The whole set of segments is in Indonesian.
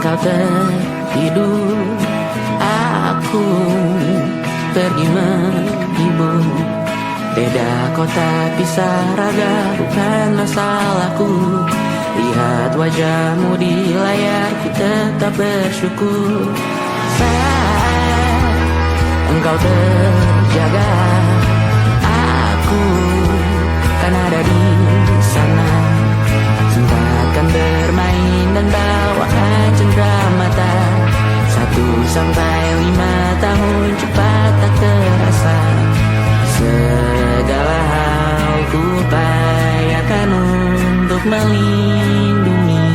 kau tertidur, aku pergi menghibur. Beda kota pisah raga bukan masalahku. Lihat wajahmu di layar, ku tetap bersyukur. Saat engkau terjaga, aku kan ada di sana. Sempatkan bermain dan bawakan cendera mata. 1 sampai 5 tahun cepat tak terasa. Segala hal ku upayakan untuk melindungi.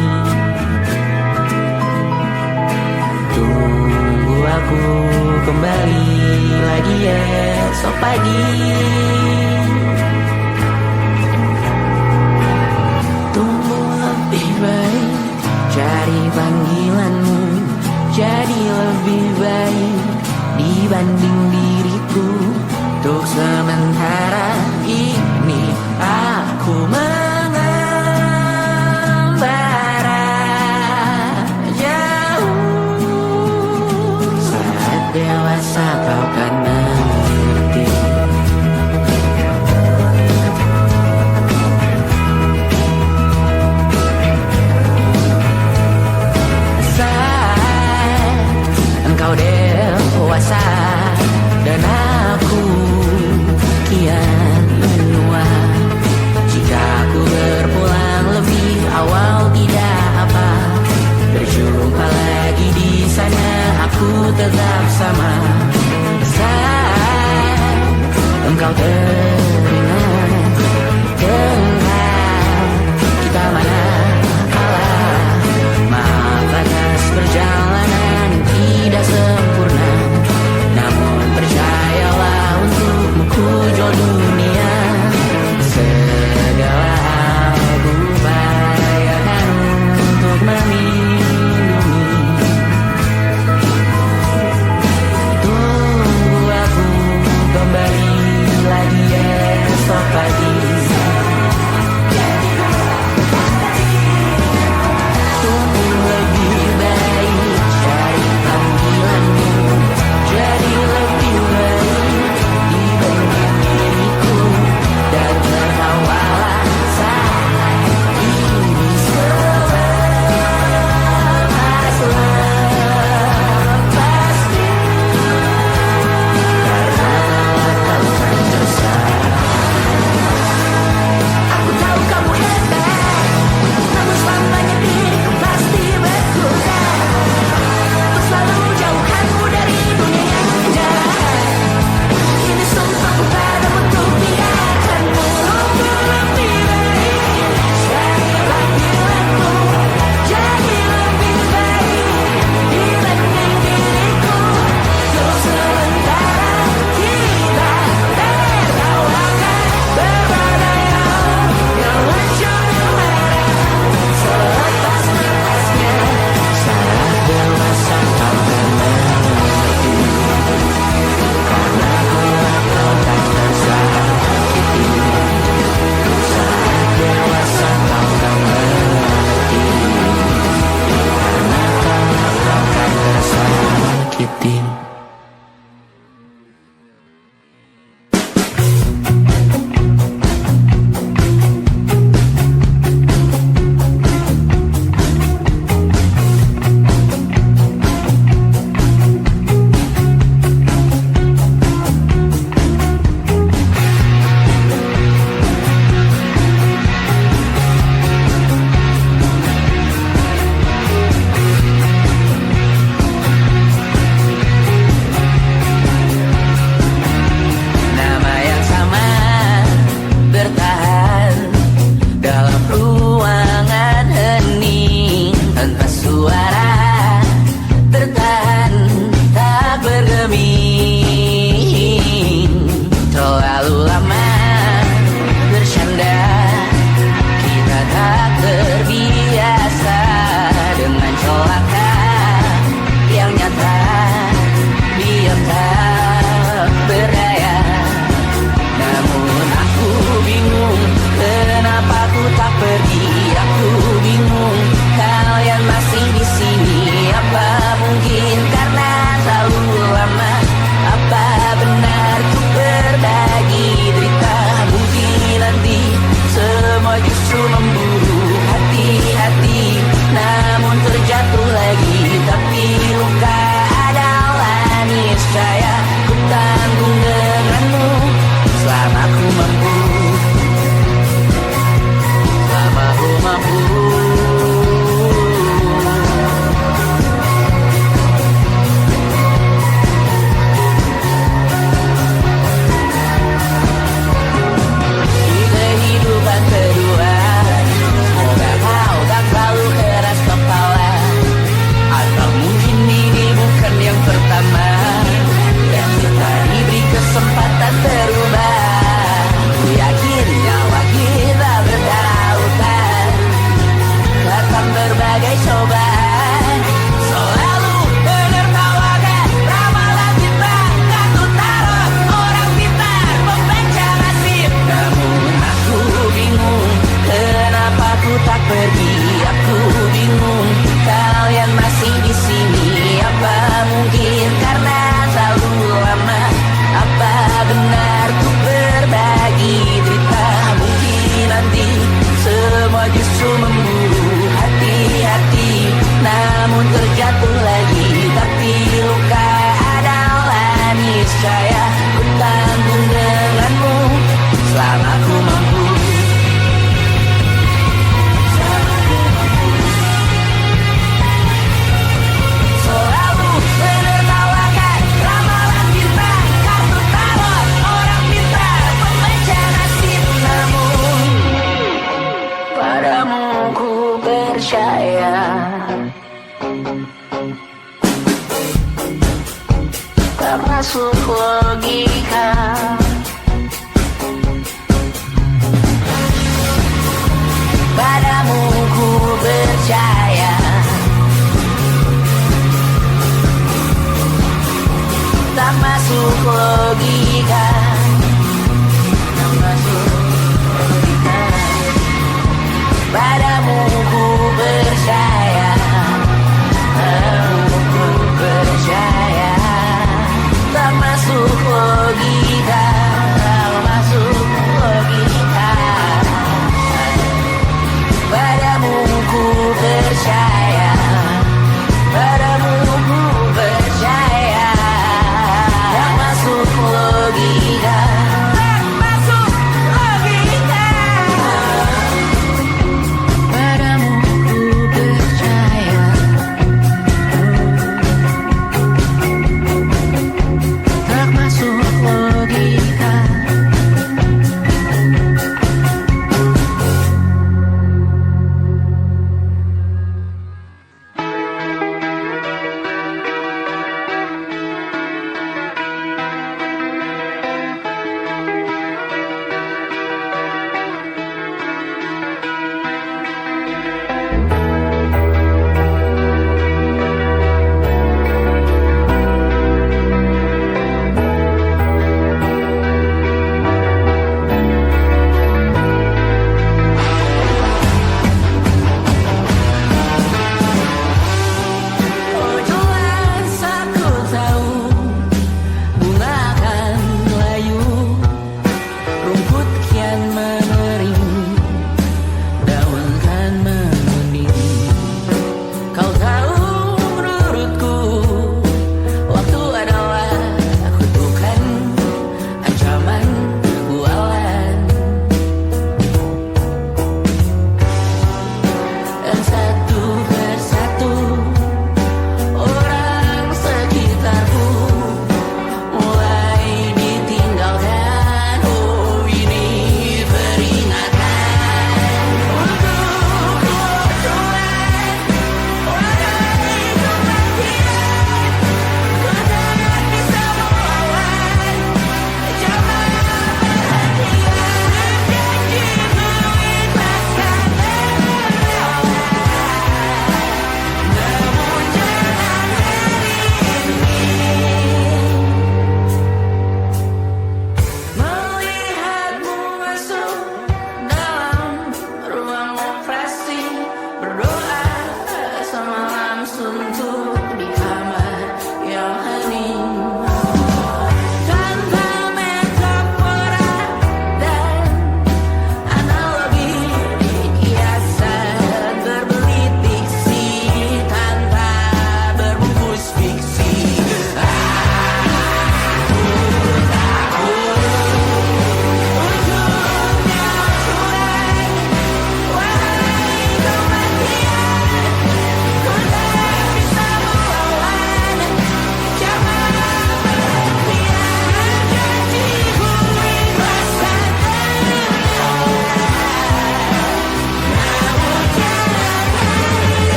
Tunggu aku kembali lagi esok pagi. Tumbuh lebih baik, cari panggilanmu jadi lebih baik dibanding diriku. Untuk sementara ini aku mengembara jauh. Saat dewasa kau kan mengerti. masuk logika. Padamu ku percaya, tak masuk logika, tak masuk logika. Padamu ku percaya, padamu ku percaya, tak masuk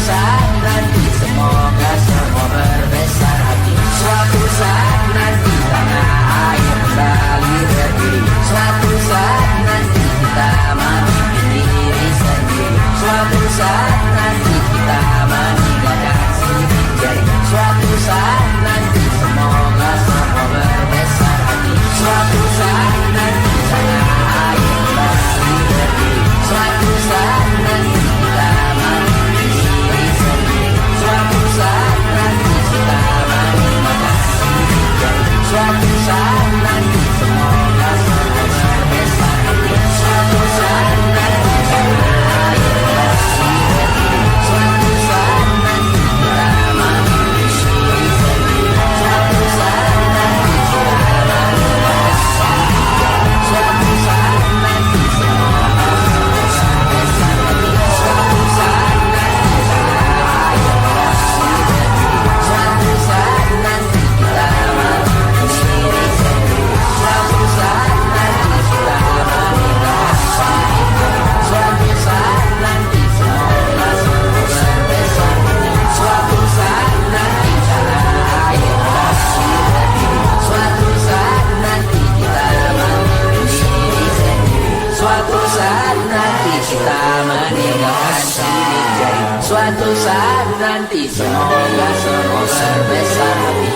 saat nanti semoga semua berbesar hati. Suatu saat nanti tanah air kembali berdiri. Suatu saat nanti kita memiliki diri sendiri. Suatu saat nanti kita meninggalkan sidik jari. Suatu saat nanti semoga semua berbesar hati. Suatu saat nanti tanah air kembali berdiri. Suatu saat nanti kita memiliki diri sendiri. Suatu saat nanti kita meninggalkan sidik jari. Suatu saat nanti semoga semua berbesar hati. Suatu saat nanti tanah air kembali berdiri. Suatu saat nanti kita memiliki diri sendiri. Suatu saat nanti kita meninggalkan sidik jari. Suatu saat nanti semoga berbesar hati. Suatu saat nanti tanah air kembali berdiri. Suatu saat nanti kita memiliki diri sendiri. Suatu saat nanti kita meninggalkan sidik jari. Suatu saat nanti semoga berbesar hati. Suatu saat nanti tanah air kembali berdiri. Suatu saat nanti kita memiliki diri sendiri. Suatu saat nanti kita meninggalkan sidik jari. Suatu saat nanti semoga semua berbesar hati.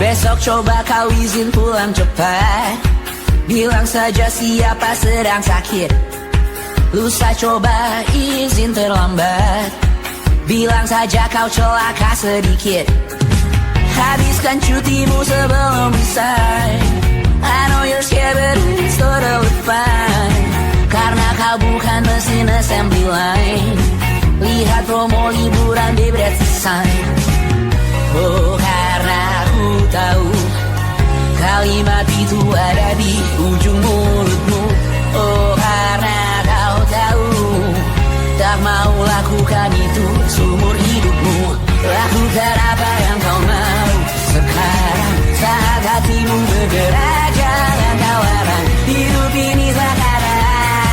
Besok coba kau izin pulang cepat. Bilang saja siapa sedang sakit. Lusa coba izin terlambat. Bilang saja kau celaka sedikit. Habiskan cutimu sebelum bisa. I know you're scared but it's totally fine. Karena kau bukan mesin assembly line. Lihat promo liburan di Bread Sign. Oh, karena aku tahu kalimat itu ada di ujung mulutmu. Oh, karena kau tahu tak mau lakukan itu seumur hidupmu. Lakukan apa yang kau mau sekarang. Saat hatimu bergerak jangan kau larang. Hidup ini tak ada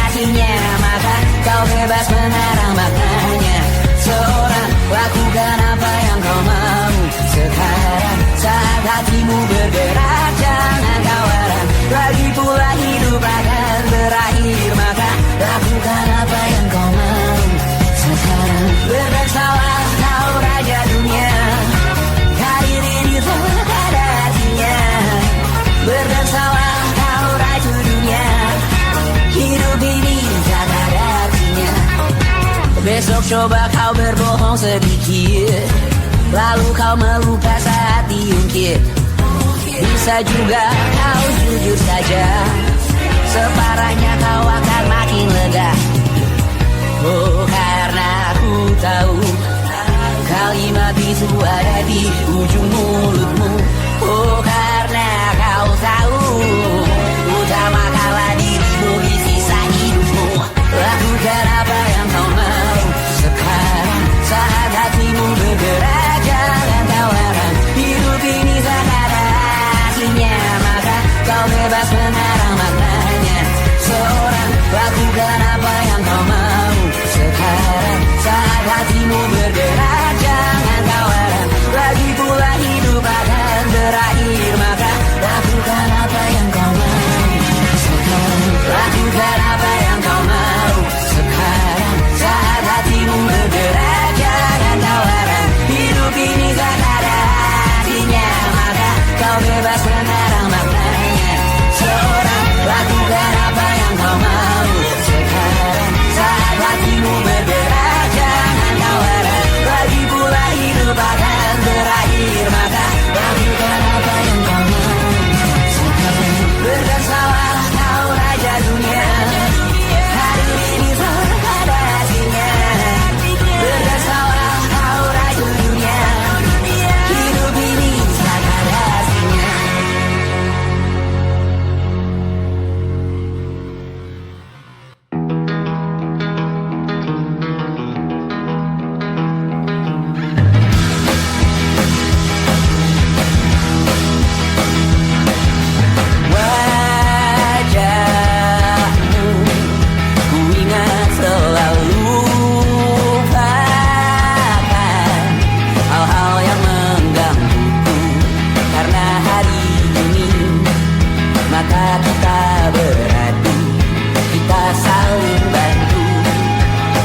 artinya, maka kau bebas mengarang maknanya. Seorang lakukan apa yang kau mau sekarang. Saat hatimu bergerak jangan kau larang. Lagi pula hidup akan berakhir, maka lakukan apa yang kau mau sekarang. Bersalah kau raja dunia. Karir ini tak ada artinya. Bersalah kau ratu dunia. Hidup ini tak ada artinya. Besok coba kau berbohong sedikit. Lalu kau melupa saat diungkit. Bisa juga kau jujur saja. Separahnya kau akan makin lega. Oh, karena aku tahu kalimat itu ada di ujung mulutmu. Oh, karena kau tahu utamakanlah dirimu di sisa hidupmu. Lakukan apa yang kau mau sekarang. Saat hatimu bergerak jangan kau larang. Hidup ini tak ada artinya, maka kau bebas mengarang maknanya. Seorang lakukan apa yang kau mau sekarang. Saat hatimu bergerak jangan kau larang. Lagi pula hidup akan berakhir, maka lakukan apa yang kau mau sekarang. Lakukan apa yang kau mau sekarang. Saat hatimu bergerak jangan kau larang. Hidup ini tak ada artinya, maka kau bebas mengarang maknanya. Seorang lakukan apa yang kau mau sekarang. Saat hatimu bergerak jangan kau larang. ini, maka kita beradu, kita saling bantu,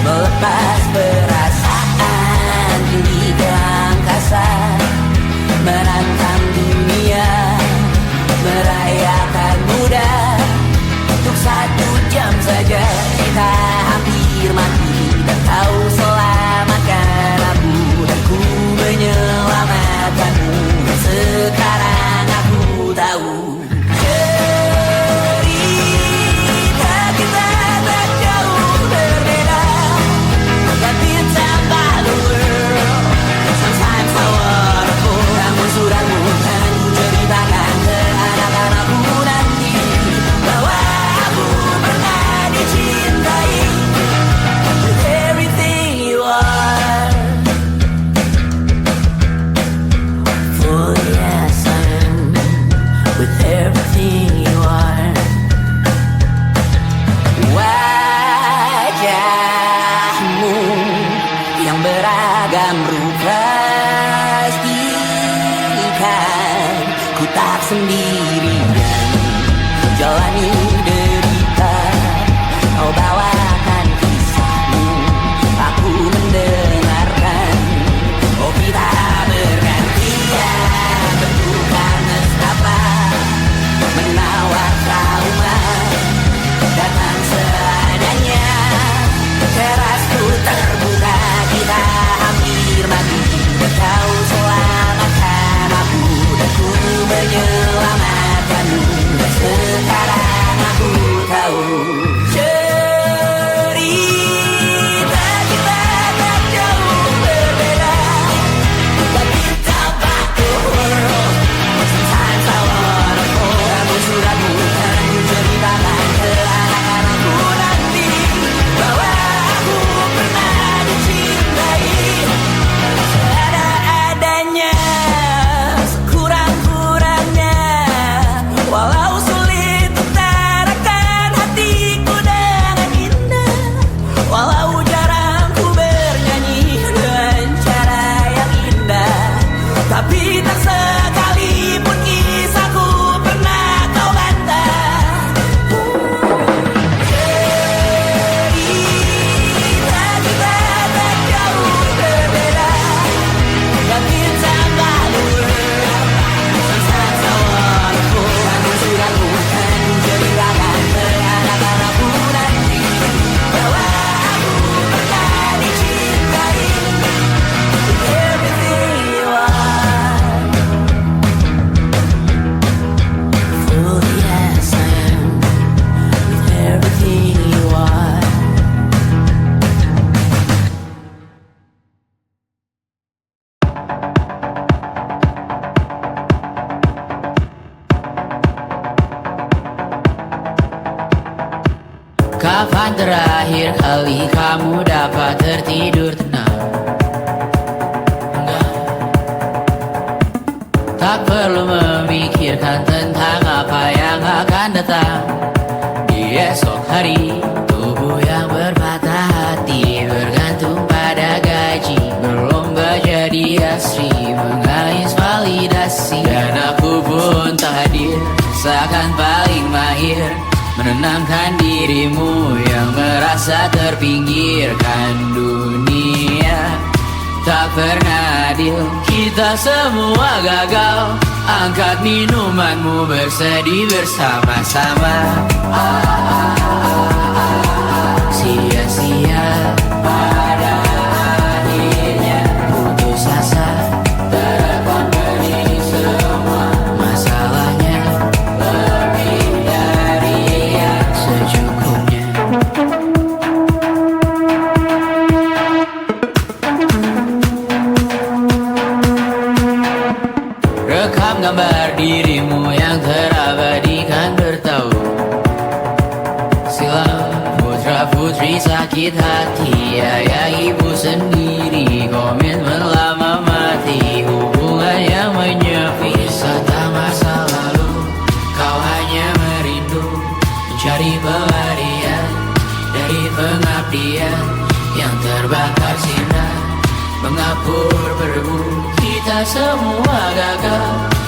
melepas perasaan tinggi ke angkasa, menantang dunia, merayakan muda. Untuk 1 jam saja kita hampir mati, dan kau selamatkan aku, dan ku menyelamatkanmu. Sekarang aku tahu cerita kita tak jauh berbeda, but it's about the world. Sometimes I wanna go. Namun suratmu kan ku ceritakan ke anak-anakku nanti, bahwa aku pernah dicintai with everything you are. For yes I am with everything you are. Wajahmu yang beragam rupa pastikan ku tak sendirian jalani derita. Kau bawakan kisahmu, aku mendengarkan. Oh kita bergantian bentukan nestapa, menawar trauma, datang seadanya. Terasku terbuka, kita hampir mati, dan kau selamatkan aku, dan ku menyelamatkanmu. Dan sekarang aku tahu cerita kita tak jauh berbeda, but it's about the world. Sometimes I wanna go. Namun suratmu kan ku ceritakan ke anak-anakku nanti, bahwa aku pernah dicintai seada-adanya, sekurang-kurangnya. Walau sulit utarakan hatiku dengan indah, walau jarang ku bernyanyi dengan cara yang indah, tapi tak sekalipun kisahku pernah kau bantah. Cerita kita tak jauh berbeda, but it's about the world. Sometimes I wanna go. Namun suratmu kan ku ceritakan ke anak-anakku nanti, bahwa aku pernah dicintai with everything you are. Oh yes I am with everything you are. Kapan terakhir kali kamu dapat tertidur tenang? Enggak. Tak perlu memikirkan tentang apa yang akan datang di esok hari. Tubuh yang berpatah hati bergantung pada gaji, berlomba jadi asri, mengais validasi. Dan aku pun tak hadir, seakan paling mahir menenangkan dirimu yang merasa terpinggirkan dunia. Tak pernah adil, kita semua gagal. Angkat minumanmu, bersedih bersama-sama. Sia-sia pada akhirnya putus asa, terekam benih semua masalahnya, lebih dari yang secukupnya. Rekam gambar dirimu yang terabadikan bertahun silam. Putra-putri sakit hati, ayah ibu sendiri, komitmen lama mati, hubungan yang menyepi. Wisata masa lalu, kau hanya merindu, mencari pelarian dari pengabdian yang terbakar sinar, mengapur berbu. Kita semua gagal,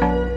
Bye.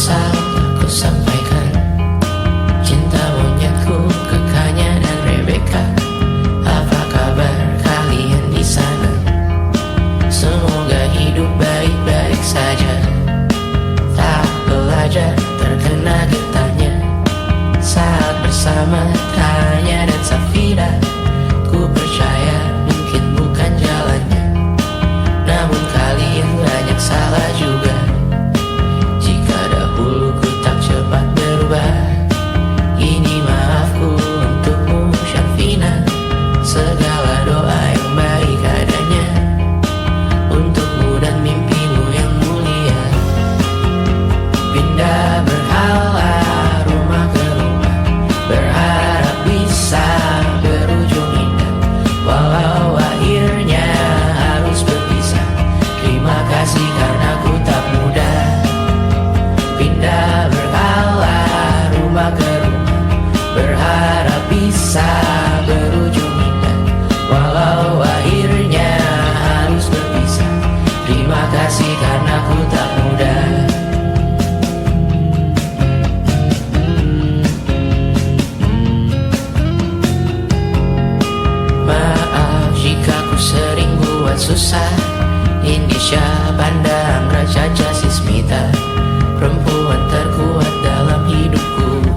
Susah aku sampaikan cinta monyetku ke Kanya dan Rebecca. Apa kabar kalian di sana? Semoga hidup baik-baik saja. Tak belajar terkena getahnya saat bersama Tanya dan Safira. Ku percaya mungkin bukan jalannya, namun kalian banyak salah juga. Jika dahulu ku tak cepat berubah, ini maafku untukmu Syarifina. Segala doa yang baik adanya untukmu dan mimpimu yang mulia. Pindah berhala rumah ke rumah, berharap bisa berujung indah. Walau akhirnya harus berpisah, terima kasih karena ku tak mudah. Pindah berhala rumah ke rumah, berharap bisa berujung indah. Walau akhirnya harus berpisah, terima kasih karena ku tak mudah. Maaf jika ku sering buat susah. Indonesia pandang Raja Jasismita, perempuan terkuat dalam hidupku.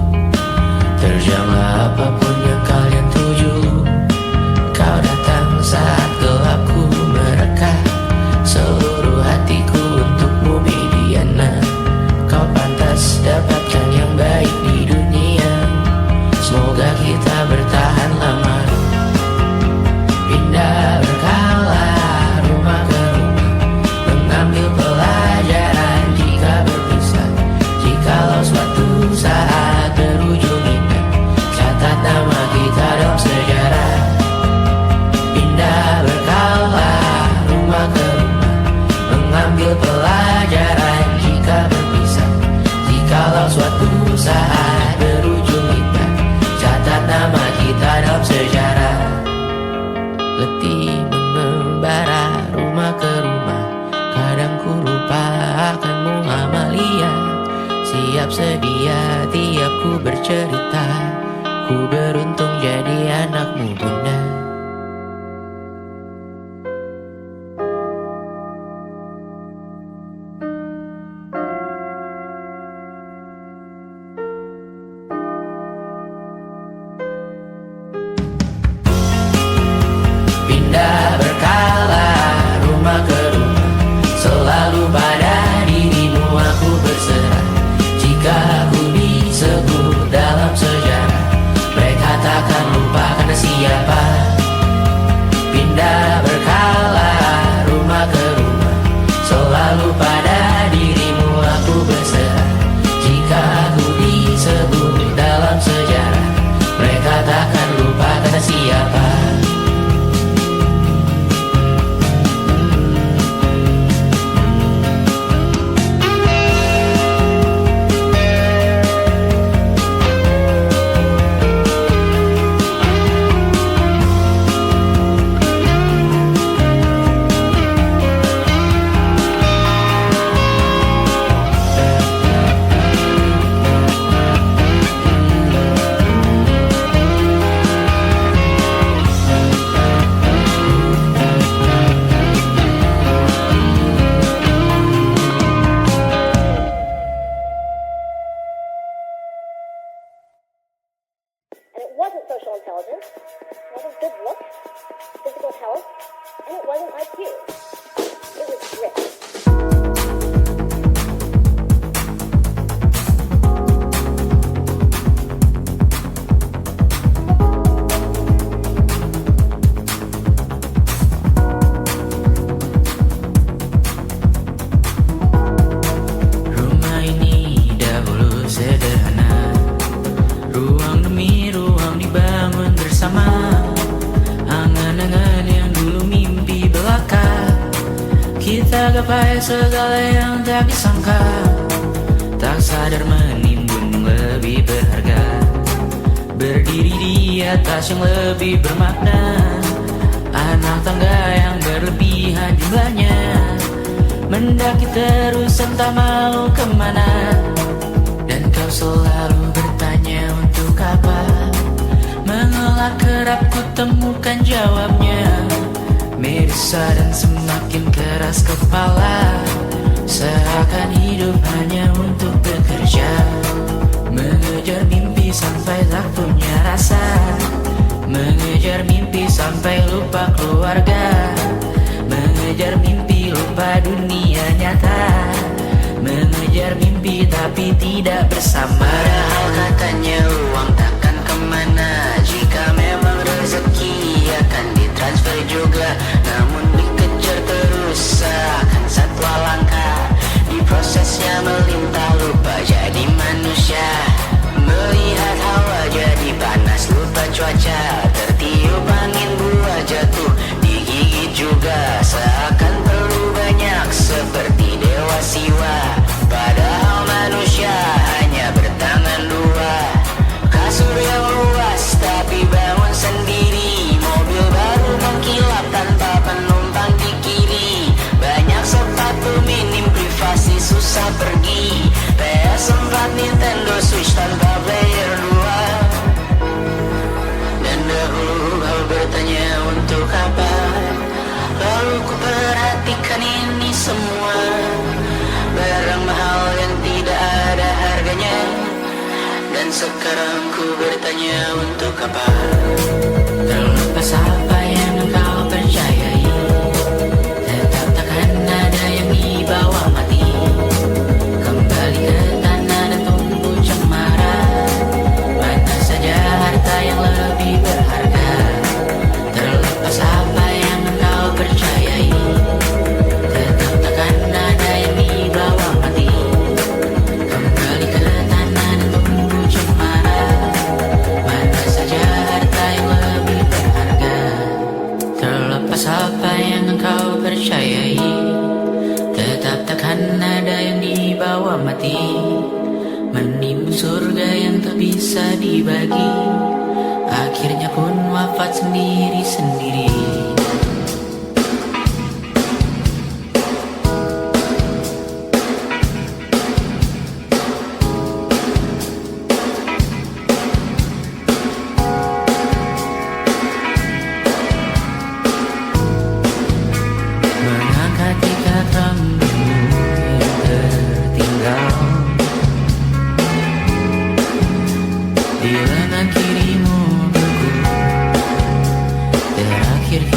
Terjanglah apapun yang kalian tuju. Kau datang saat gelapku merekah, seluruh hatiku untukmu Mediana. Kau pantas dapatkan yang baik di dunia, semoga kita bertahan lama. Pindah berkala rumah ke rumah, mengambil pelajaran jika berpisah. Jikalau suatu saat berujung indah, catat nama kita dalam sejarah. Pindah berkala rumah ke rumah, mengambil pelajaran jika berpisah. Jikalau suatu saat berujung indah, catat nama kita dalam sejarah. Letih mengembara rumah ke rumah, kadang ku lupakanmu Amalia. Siap sedia tiap ku bercerita, ku beruntung jadi anakmu bunda. Pindah berkala rumah ke rumah, selalu pada dirimu aku berserah. Jika aku disebut dalam sejarah, mereka takkan lupa karena siapa. Pindah berkala rumah ke rumah, selalu pada dirimu aku berserah. Jika aku disebut dalam sejarah, mereka takkan lupa karena siapa. And it wasn't social intelligence, it wasn't good looks, physical health, and it wasn't IQ. It was grit. Rumah ini dahulu sederhana, ruang demi ruang dibangun bersama. Angan-angan yang dulu mimpi belaka, kita gapai segala yang tak disangka. Tak sadar menimbun lebih berharga, berdiri di atas yang lebih bermakna. Anak tangga yang berlebihan jumlahnya, mendaki terus entah mau kemana. temukan jawabnya. Merisa dan semakin keras kepala, seakan hidup hanya untuk bekerja, mengejar mimpi sampai tak punya rasa, mengejar mimpi sampai lupa keluarga, mengejar mimpi lupa dunia nyata, mengejar mimpi tapi tidak bersama. Padahal katanya uang takkan kemana, jika memang rezeki akan ditransfer juga. Namun dikejar terus seakan satwa langka, di prosesnya melintah lupa jadi manusia. Melihat hawa jadi panas lupa cuaca, tertiup angin buah jatuh digigit juga. Seakan perlu banyak seperti dewa siwa, padahal manusia hanya bertangan dua. Kasur yang luas tapi bangun sendiri, mobil baru mengkilap tanpa penumpang di kiri. Banyak sepatu minim privasi susah pergi, PS4 Nintendo Switch tanpa player 2. Dan dahulu kau bertanya untuk apa, lalu ku perhatikan ini semua, barang mahal yang tidak ada harganya. Dan sekarang ku bertanya untuk apa. Terlepas apa yang engkau percayai, tetap takkan ada yang dibawa mati. Kembali ke tanah dan tumbuh cemara, mana saja harta yang lebih berharga. Terlepas apa yang engkau percayai, tetap takkan ada yang dibawa mati. Kembali ke tanah dan tumbuh cemara, mana saja harta yang lebih berharga. Terlepas apa yang engkau percayai, tetap takkan ada yang dibawa mati. Menimbun surga yang tak bisa dibagi, akhirnya pun wafat sendiri-sendiri. Mengangkat ikat rambutmu yang tertinggal di lengan kirimu beku, terakhir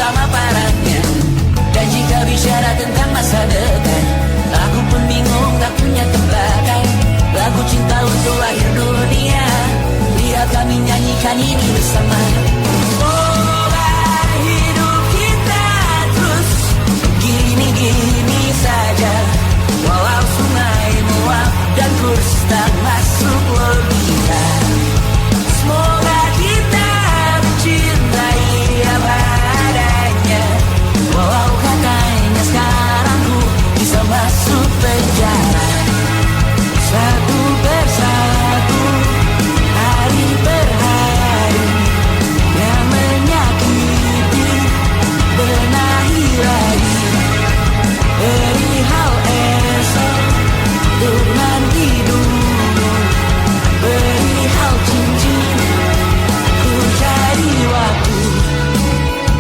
lama parahnya. Dan jika bicara tentang masa depan, aku pun bingung tak punya tembakan. Lagu cinta untuk akhir dunia, biar kami nyanyikan ini bersama. Semoga hidup kita terus gini-gini saja, walau sungai meluap dan kurs tak masuk logika. Semoga kita mencintai apa adanya, walau katanya sekarang ku bisa masuk penjara. Satu persatu, hari per hari, yang menyakiti benahi lagi. Perihal esok, untuk nanti dulu. Perihal cincin, ku cari waktu.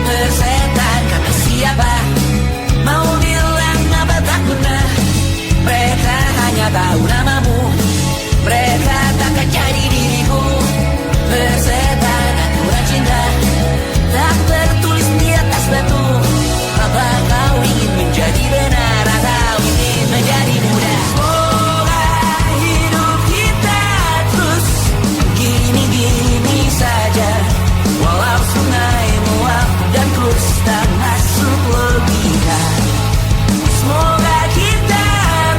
Persetan kata siapa, mau bilang apa tak guna. Mereka hanya tahu namamu, mereka takkan jadi diriku. Persetan aturan cinta, tak tertulis di atas batu. Apa kau ingin menjadi benar atau ingin menjadi muda? Semoga hidup kita terus gini-gini saja, walau sungai meluap dan kurs tak masuk logika. Semoga kita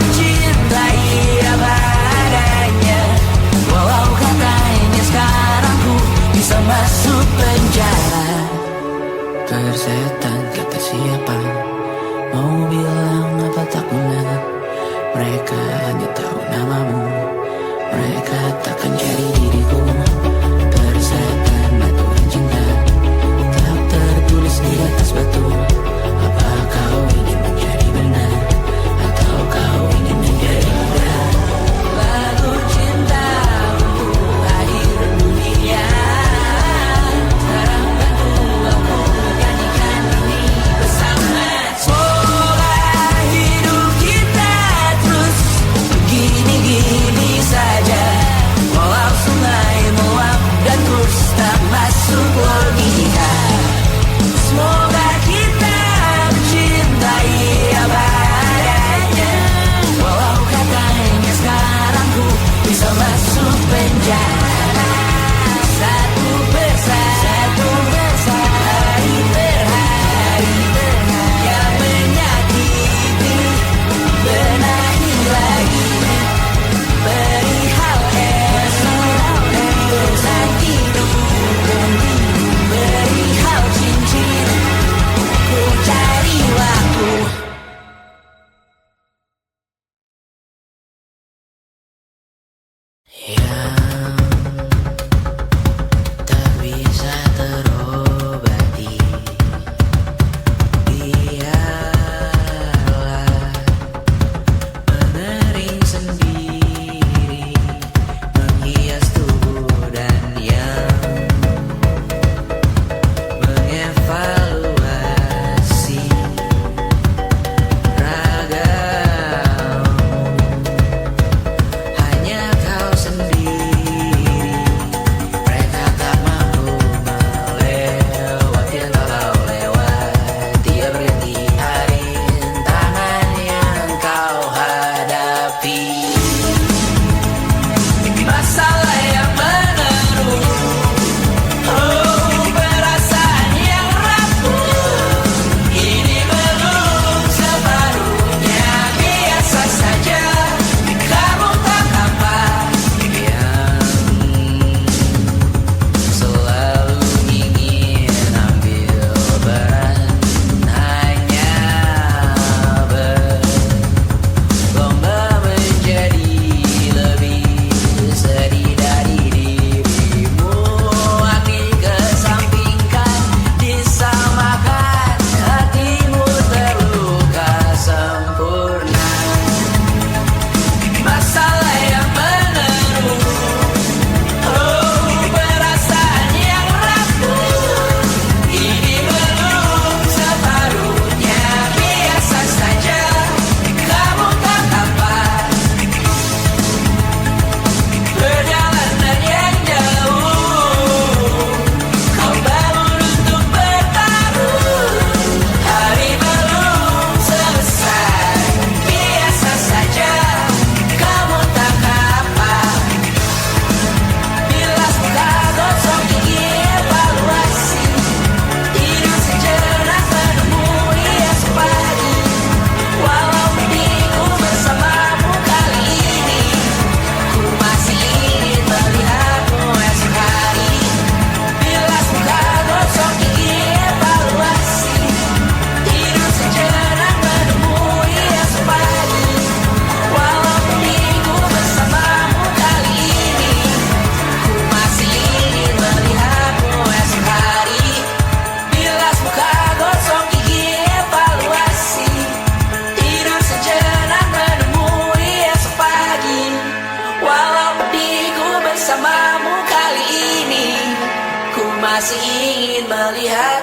mencintai apa adanya, walau katanya sekarang ku bisa masuk penjara. Persetan kata siapa, mau bilang apa tak guna. Mereka hanya tahu namamu, mereka takkan jadi diriku. Persetan aturan cinta, tak tertulis di atas batu. Apa kau ingin menjadi benar, atau kau ingin menjadi muda? Lagu cinta untuk akhir dunia, sekarang bantu aku nyanyikan ini bersama. Semoga hidup kita terus gini-gini saja, walau sungai meluap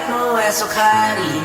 melihatmu esok hari.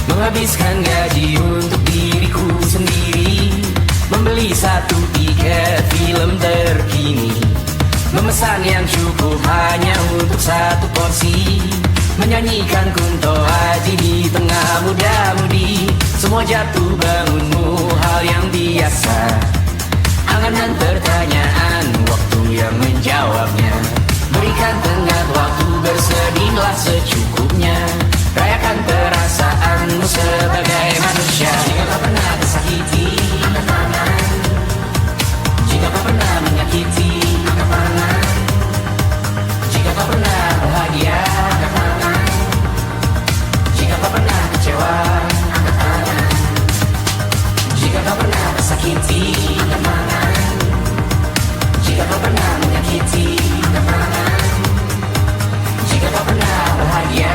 Menghabiskan gaji untuk diriku sendiri, membeli satu tiket film terkini, memesan yang cukup hanya untuk satu porsi, menyanyikan kunto haji di tengah muda-mudi. Semua jatuh bangunmu hal yang biasa, angan dan pertanyaan, waktu yang menjawabnya. Berikan tenggat waktu, bersedihlah secukupnya, rayakan perasaanmu sebagai manusia. Jika kau pernah tersakiti, angkat tangan. Jika kau pernah menyakiti, angkat tangan. Jika kau pernah bahagia, angkat tangan. Jika kau pernah kecewa, angkat tangan. Jika kau pernah tersakiti, angkat tangan. Jika kau pernah menyakiti, angkat tangan. Jika kau pernah bahagia,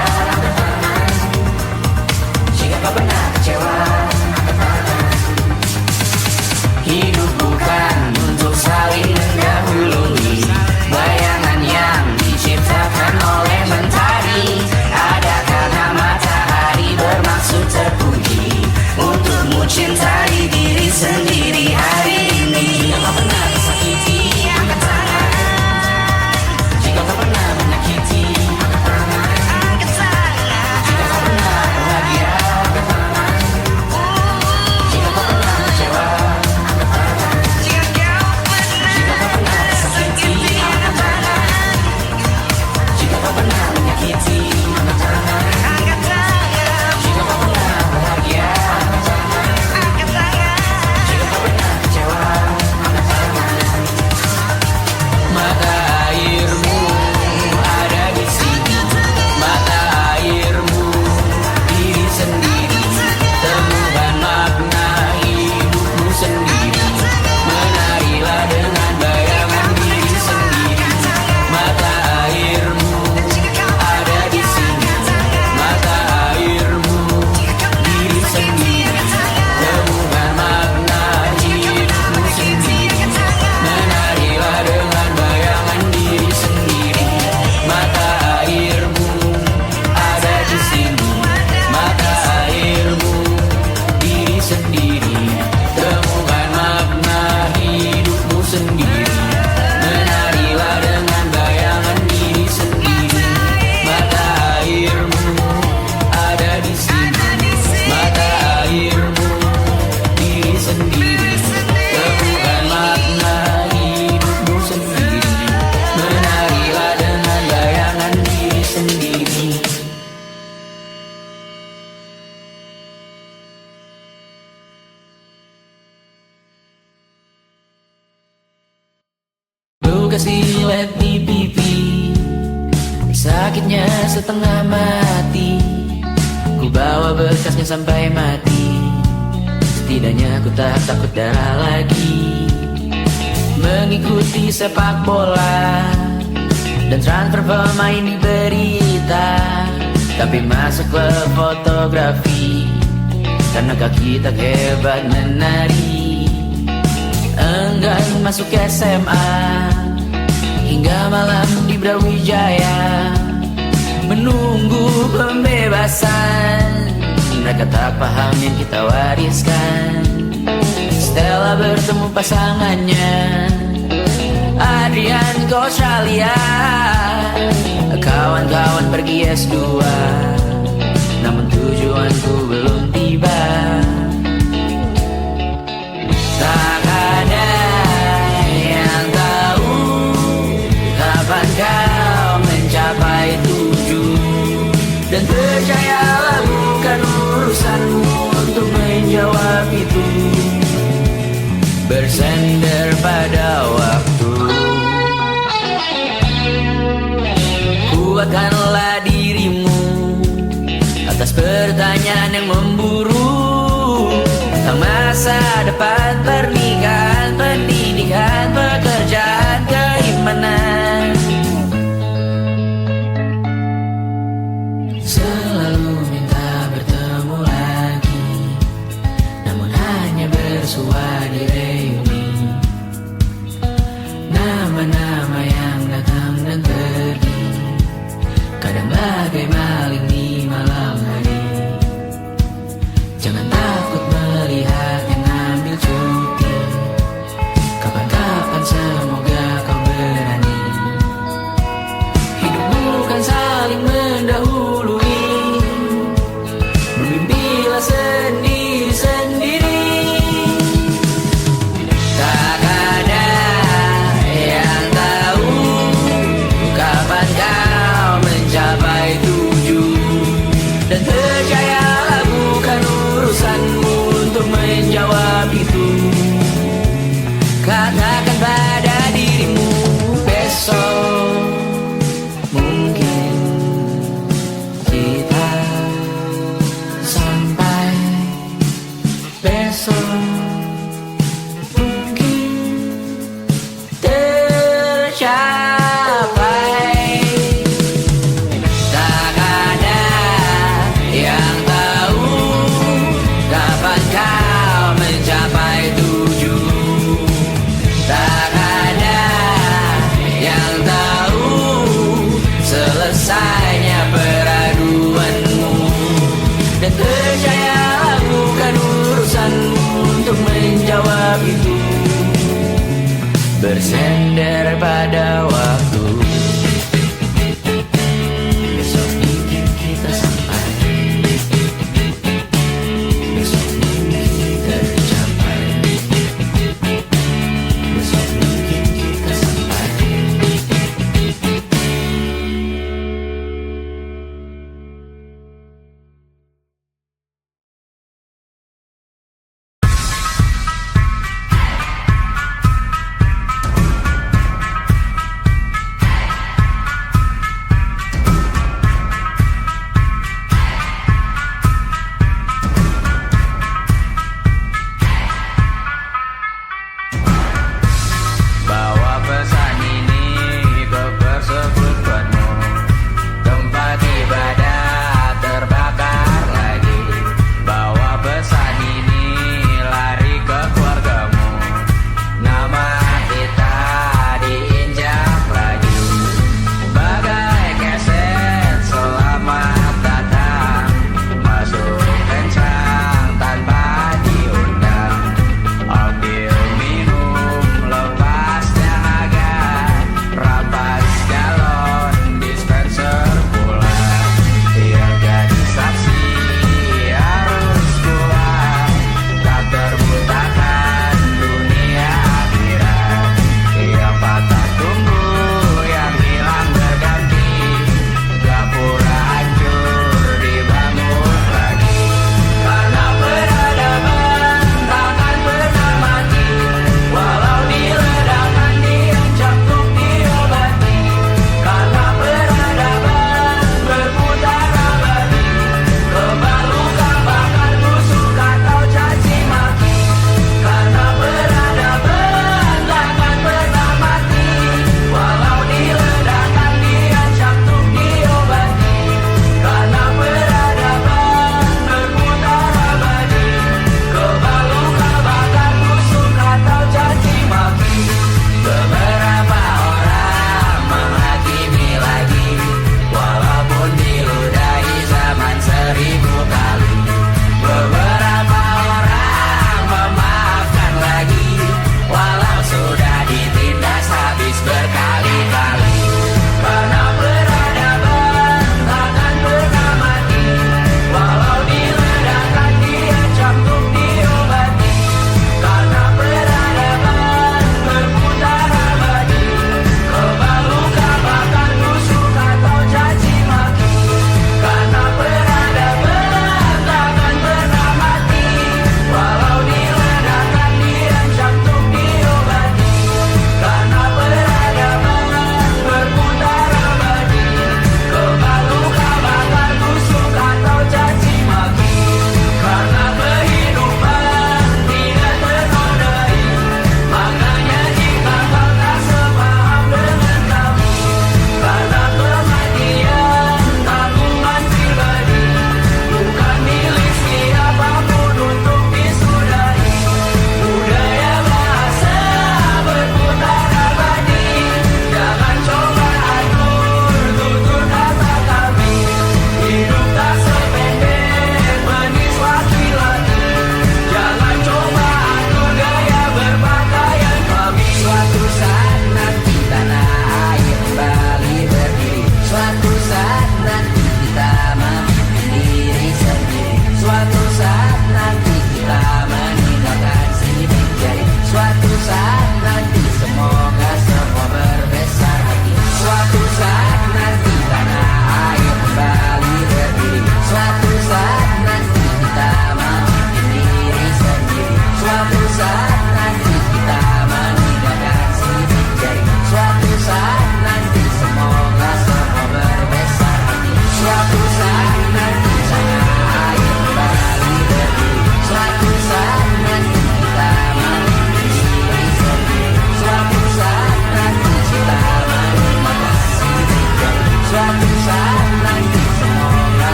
kasih led di pipi, sakitnya setengah mati. Ku bawa bekasnya sampai mati. Setidaknya ku tak takut darah lagi. Mengikuti sepak bola dan transfer pemain di berita, tapi masuk ke fotografi karena kaki tak hebat menari. Enggan masuk SMA hingga malam di Brawijaya menunggu pembebasan. Mereka tak paham yang kita wariskan. Stella bertemu pasangannya Adrian ke Australia. Kawan-kawan pergi S2, namun tujuanku belum tiba. Tak ada yang tahu kapan kau mencapai tujuan. Dan percayalah bukan urusanmu untuk menjawab itu. Bersender pada waktu. Kuatkanlah dirimu atas pertanyaan yang memburu tentang masa depan, pernikahan, pendidikan, pekerjaan, keimanan. Selalu minta bertemu lagi, namun hanya bersua di reuni. Nama-nama yang datang dan pergi, kadang bagai maling di malam hari. Jangan takut melihat yang ambil cuti. Kapan-kapan semoga kau berani. Hidup bukan saling mendahului. Bermimpilah sendiri-sendiri. Tak ada yang tahu kapan kau mencapai tujuan. Dan percayalah bukan urusanmu untuk menjawab itu. Katakan pada dirimu besok mungkin kita sampai. Besok mungkin tercapai. Tak ada yang tahu kapan kau mencapai tujuan. Tak ada yang tahu selesainya peraduanmu. Dan percayalah bukan urusanmu untuk menjawab itu. Bersender pada waktu. Besok mungkin kita sampai. Besok mungkin tercapai. Besok mungkin kita sampai.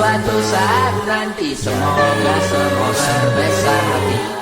suatu saat nanti. Semoga semua berbesar hati.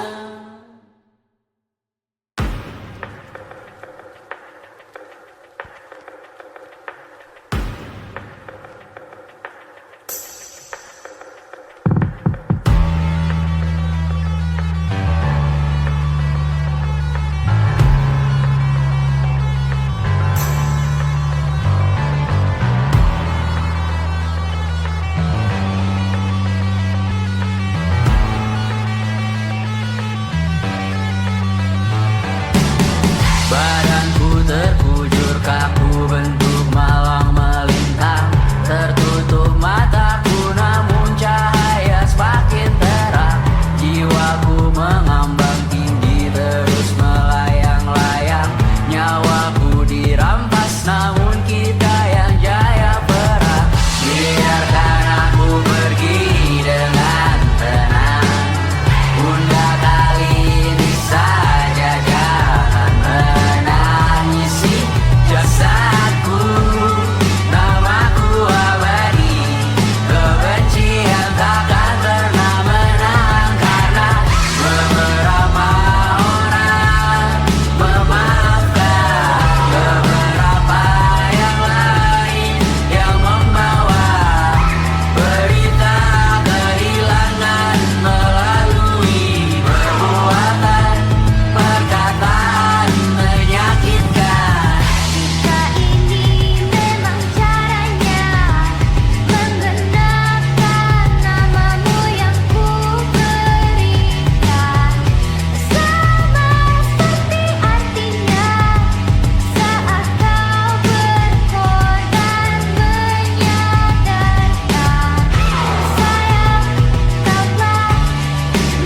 Badanku terkujur kaku bentuk malang melintang. Tertutup mataku namun cahaya semakin terang. Jiwaku mengambang tinggi terus melayang-layang. Nyawaku dirampas namun kita yang jaya perang. Biarkan aku pergi dengan tenang. Bunda kali ini saja jangan menangisi jasadku. Namaku abadi, kebencian takkan pernah menang. Karena beberapa orang memaafkan, beberapa yang lain yang membawa berita kehilangan melalui perbuatan, perkataan menyakitkan. Jika ini memang caranya menggunakan namamu yang ku berikan, sama seperti artinya saat kau berkorban menyadarkan. Sayang, kau telah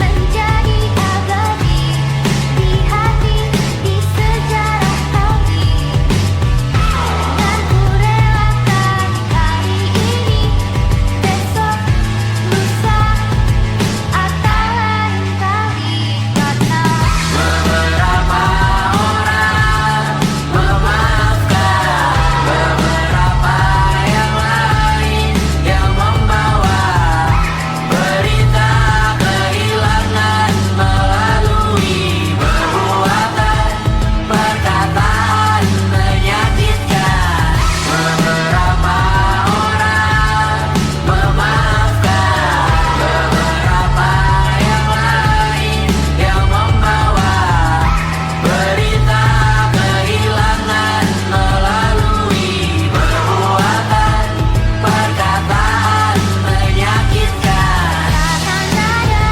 menjadi abadi di hati, di sejarah kami. Dan ku relakan kali ini, besok, lusa, atau lain kali. Karena Beberapa orang memaafkan, beberapa yang lain yang membawa berita kehilangan melalui perbuatan, perkataan menyakitkan. Beberapa orang memaafkan, beberapa yang lain yang membawa berita kehilangan melalui perbuatan, perkataan menyakitkan. takkan ada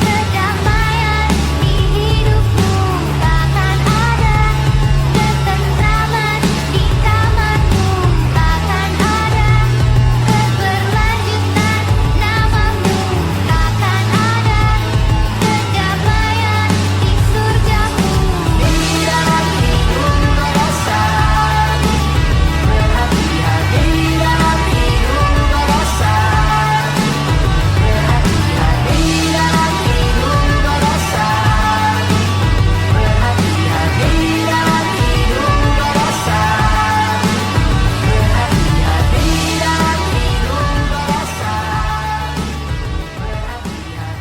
kedamaian di hidupmu, takkan ada ketentraman di kamarmu, takkan ada keberlanjutan namamu, takkan ada kedamaian di surgamu. Di dalam hidup berdasar, berhati-hati dalam hidup berdasar, berhati-hati dalam hidup berdasar, berhati-hati dalam hidup berdasar, berhati-hati dalam hidup berdasar, berhati-hati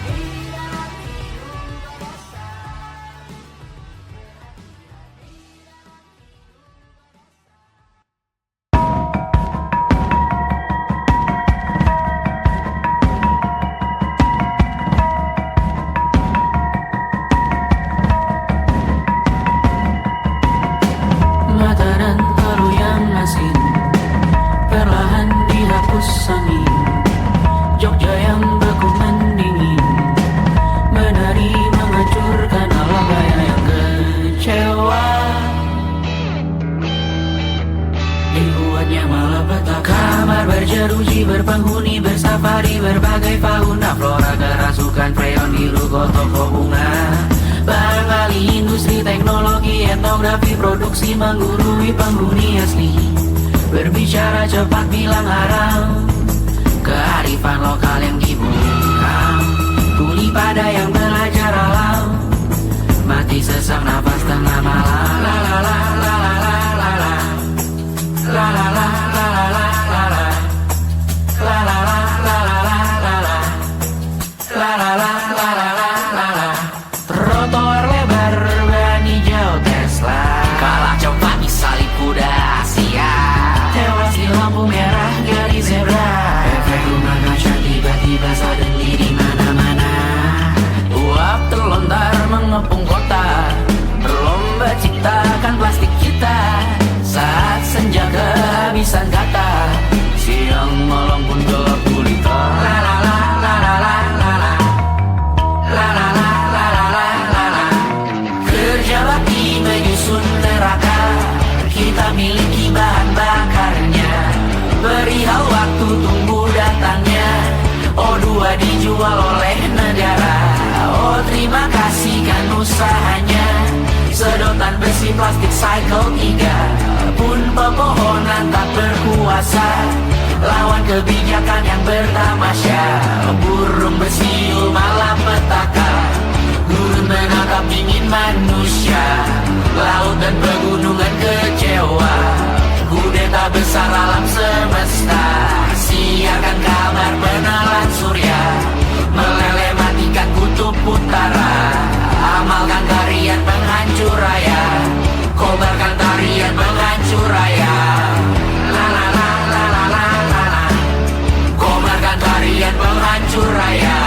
mata dan talu yang asin perlahan dihapus angin. Jogja yang beku mendingin, menari menghancurkan alam raya yang kecewa. Dibuatnya malapetaka, kamar berjeruji berpenghuni bersafari berbagai fauna flora, kerasukan freon biru toko bunga. Barang ahli industri teknologi etnografi produksi menggurui penghuni asli. Berbicara cepat bilang haram, kearifan lokal yang dibungkam. Tuli pada yang belajar alam, mati sesak nafas tengah malam. La la la la la la la la. La la la la la la la la. La la la la la kehabisan kata. Siang malam pun gelap gulita. La la la la la la la la. La la la la la la la la. Kerja bakti menyusun neraka, kita miliki bahan bakarnya. Perihal waktu tunggu datangnya. O2 dijual oleh negara. Oh terima kasih kan usahanya. Sedotan besi plastik cycle 3 pun pepohonan tak berkuasa lawan kebijakan yang bertamasya. Burung bersiul malam petaka, gurun menatap dingin manusia. Laut dan pegunungan kecewa, kudeta besar alam semesta. Siarkan kabar penelan surya, meleleh matikan kutub utara. Amalkan tarian penghancur raya, kobarkan tarian penghancur raya. La la la la la la la la. Kobarkan tarian penghancur raya.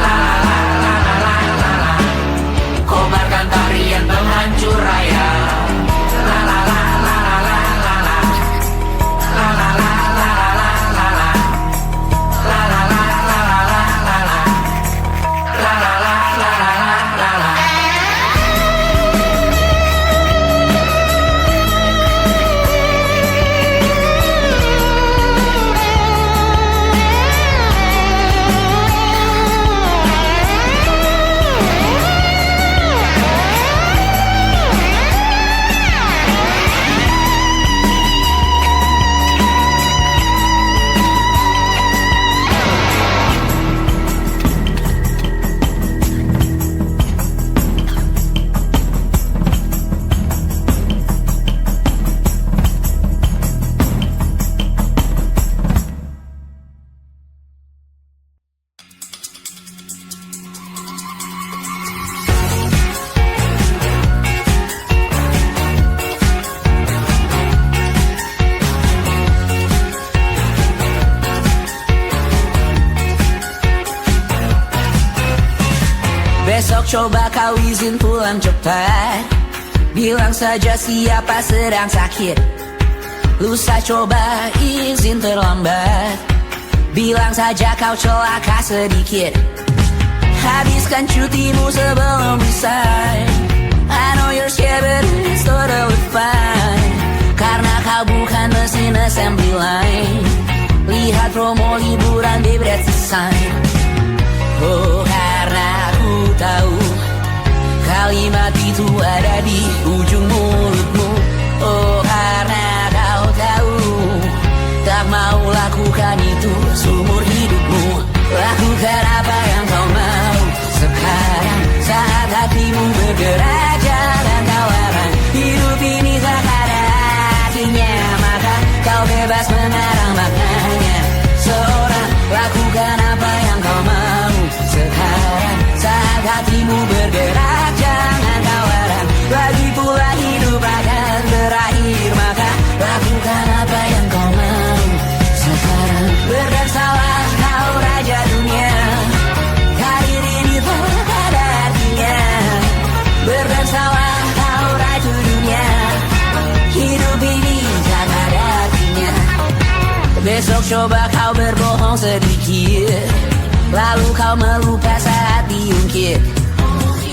La la la la la la la la. Kobarkan tarian penghancur raya. La la la la la la la la. La la la la la la la la. La la la la la la la la. La la la la la la la. Besok coba kau izin pulang cepat. Bilang saja siapa sedang sakit. Lusa coba izin terlambat. Bilang saja kau celaka sedikit. Habiskan cutimu sebelum resign. I know you're scared but it's totally fine. Karena kau bukan mesin assembly line. Lihat promo liburan di Bread Design. Oh karena aku tahu kalimat itu ada di ujung mulutmu. Oh karena kau tahu tak mau lakukan itu seumur hidupmu. Lakukan apa yang kau mau sekarang saat hatimu bergerak. Jangan kau larang, hidup ini tak ada artinya. Maka kau bebas mengarang maknanya. Seorang lakukan apa yang kau mau sekarang saat hatimu bergerak. Jangan kau larang, lagi pula hidup akan berakhir. Maka lakukan apa yang kau mau sekarang. Benar salah kau raja dunia, karir ini tak ada artinya. Benar salah kau ratu dunia, hidup ini tak ada artinya. Besok coba kau berbohong sedikit, lalu kau melupa saat diungkit.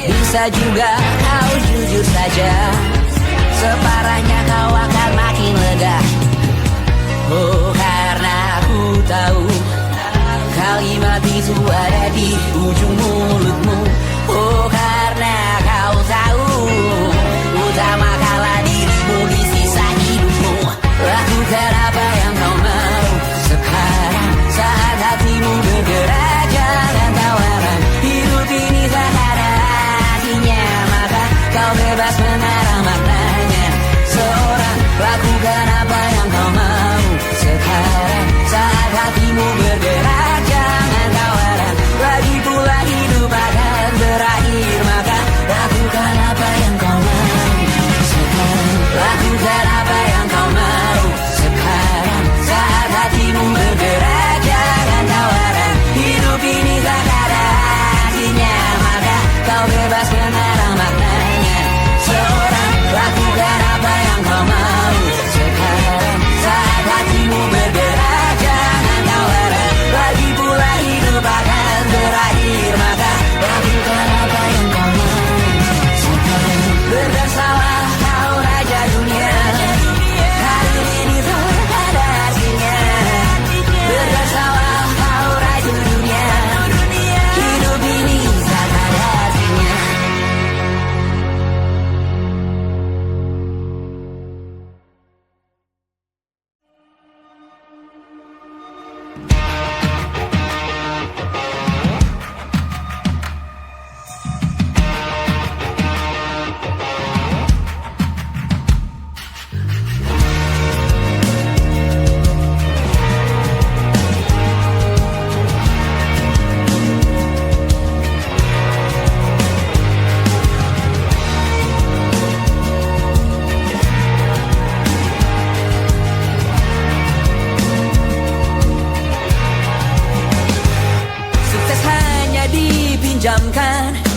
Bisa juga kau jujur saja, separahnya kau akan makin lega. Oh karena aku tahu kalimat itu ada di ujung mulutmu. Oh karena kau tahu utamakanlah dirimu di sisa hidupmu. Lakukan apa yang kau mau sekarang saat hatimu bergerak. Jangan kau larang, hidup ini tak ada artinya. Maka kau bebas mengarang maknanya. Seorang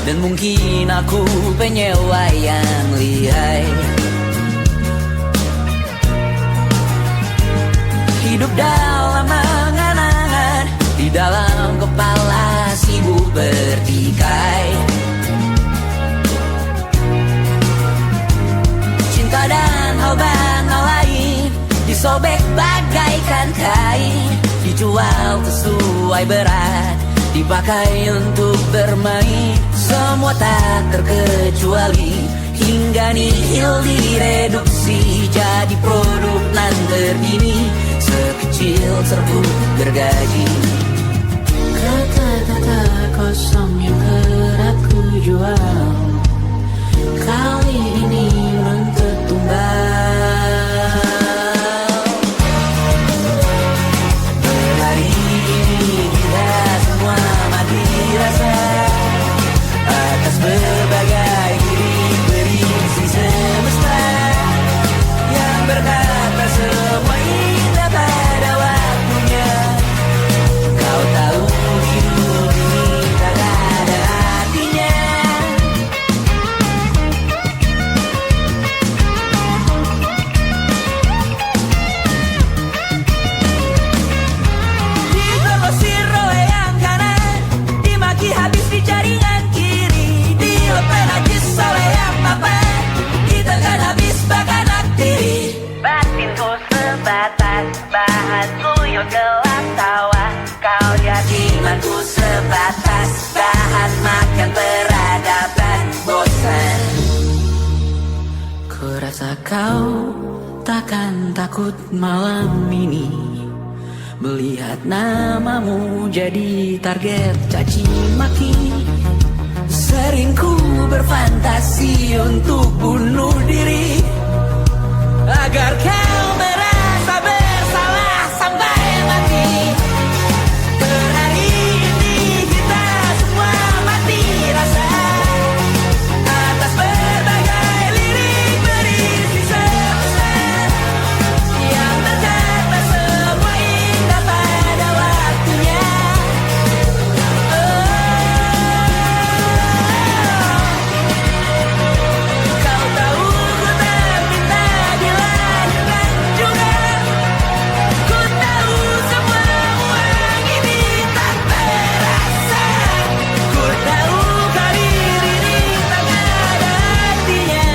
Dan mungkin aku penyewa yang lihai. Hidup dalam angan-angan, di dalam kepala sibuk bertikai. Cinta dan hal lain disobek bagaikan kain, dijual sesuai berat, dipakai untuk bermain. Semua tak terkecuali, hingga nihil direduksi jadi produk nan terdini, sekecil serbuk gergaji. Kata-kata kosong yang kerap ku jual, kali ini runtut tumbal. Hari ini kita semua mati rasa atas berbagai giring berisi semesta yang berkata semua indah pada waktunya. Kau tahu hidup ini tak ada artinya. Digelosir oleh yang kanan, dimaki habis di jaringan kiri, dilepeh najis oleh yang papan, ditekan habis bakanak diri. Batinku sebatas bahan tuyul gelap tawa, kau jadi imanku sebatas bahan makan peradaban bosan. Ku rasa kau takkan takut malam ini melihat namamu jadi target caci maki. Sering ku berfantasi untuk bunuh diri agar kau merasa bersalah sampai mati. Per hari ini kita semua mati rasa atas berbagai lirik berisi semesta yang berkata semua indah pada waktunya. Kau tahu ku tak minta dilahirkan juga. Ku tahu semua uang ini tak berasa. Ku tahu karir ini tak ada artinya.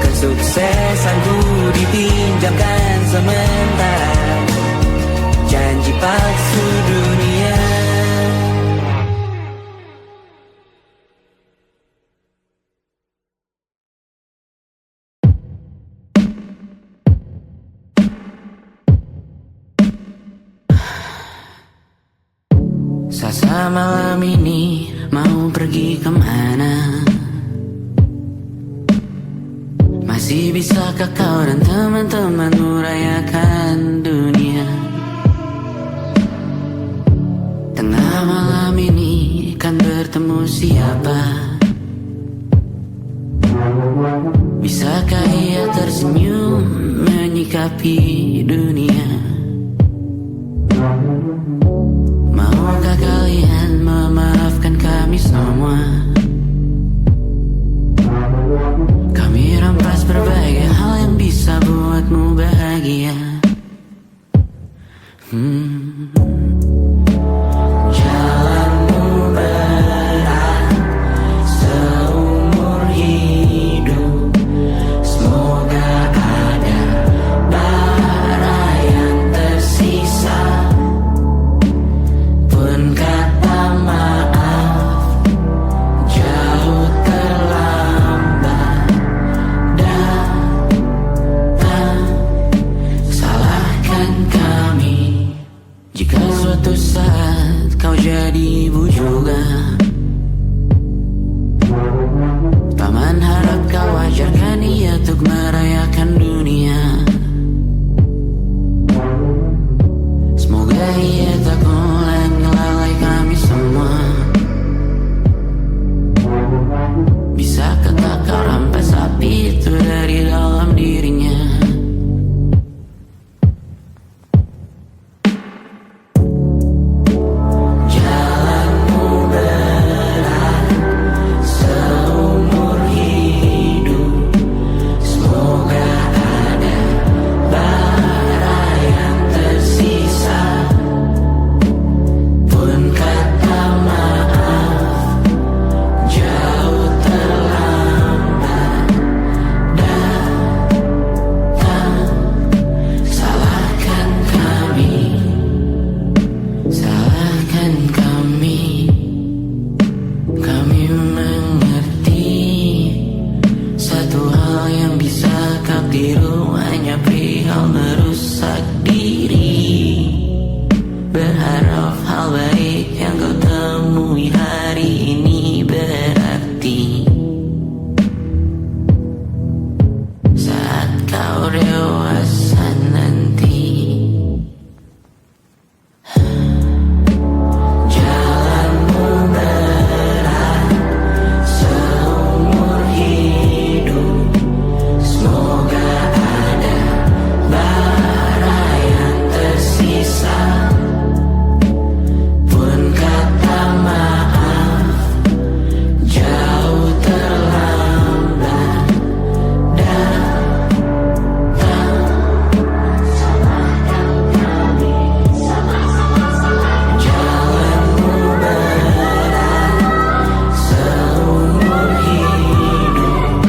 Kesuksesanku dipinjamkan sementara, janji palsu dunia. Sasa malam ini mau pergi kemana? Masih bisakah kau dan teman-temanmu rayakan dunia? Tengah malam ini kan bertemu siapa? Bisakah ia tersenyum menyikapi dunia? Maukah kalian memaafkan kami semua? Kami rampas berbagai hal yang bisa buatmu bahagia. Jalanmu berat seumur hidup, semoga ada bara yang hanya perihal merusak diri. Berharap hal baik yang kau temui hari ini berarti saat kau dewasa nanti. Jalanmu berat seumur hidup, semoga ada bara yang tersisa. Pun kata maaf jauh terlambat datang. Jalanmu berat seumur hidup,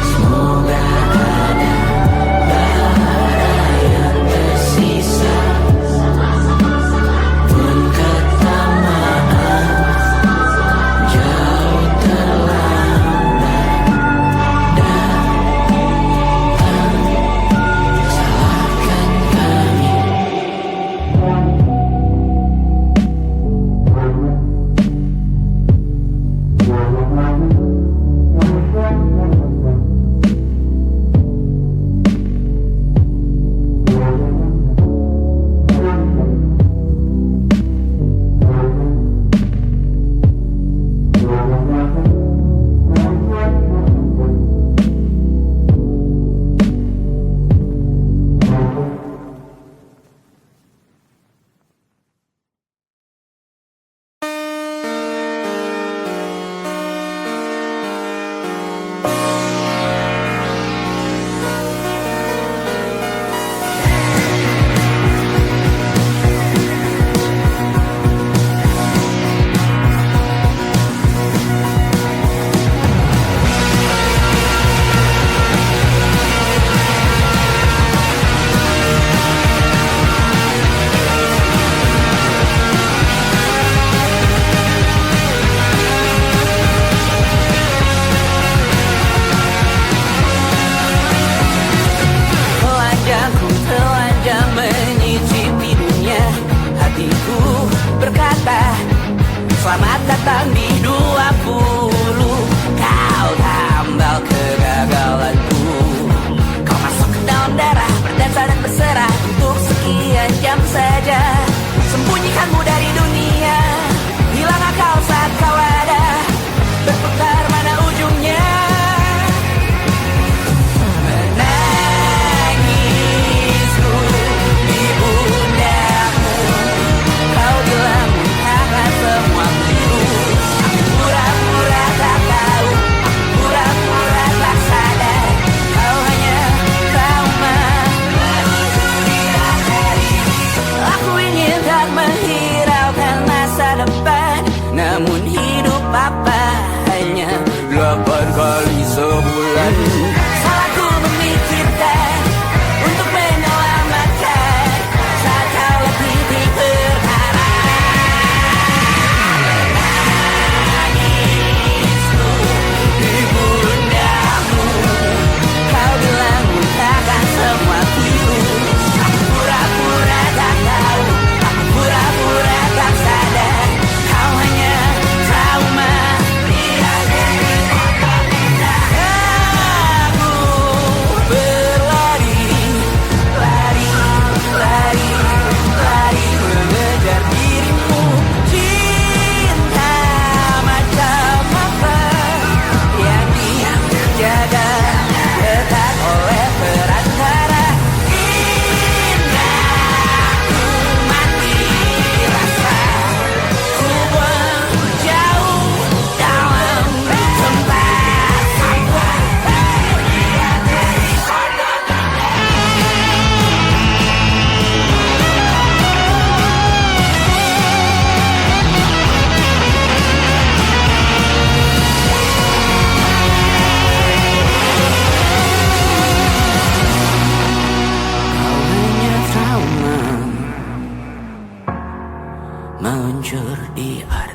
semoga ada bara yang tersisa. Pun kata maaf jauh terlambat datang. Salahkan kami. Telanjangku telanjang menyicipi dunia. Hatiku berkata selamat datang di 20. Kau tambal kegagalanku. Kau masuk ke dalam darah, berdansa dan berserah untuk sekian jam saja. Sembunyikanmu dari dunia, hilang akal saat kau ada. Berputar mana ujungnya? Menangisku di pundakmu. Kau bilang karena semua keliru. Aku pura-pura tak tahu, aku pura-pura tak sadar. Kau hanya trauma. Aku ingin tak menghiraukan masa depan, namun hidup apa hanya 8 kali sebulan. Salahku memikirkan untuk menyelamatkan saat kau letih perkara. Menangisku di pundakmu. Kau bilang bukakan semua keliru. Aku pura-pura tak tahu, aku pura-pura tak sadar. Kau hanya trauma. Aku berlari, lari, lari, lari mengejar dirimu. Cinta macam apa yang dijaga ketat oleh perantara? Indah ku mati rasa, ku buang jauh dalam tempat sampah. Kau hanya trauma meluncur di arah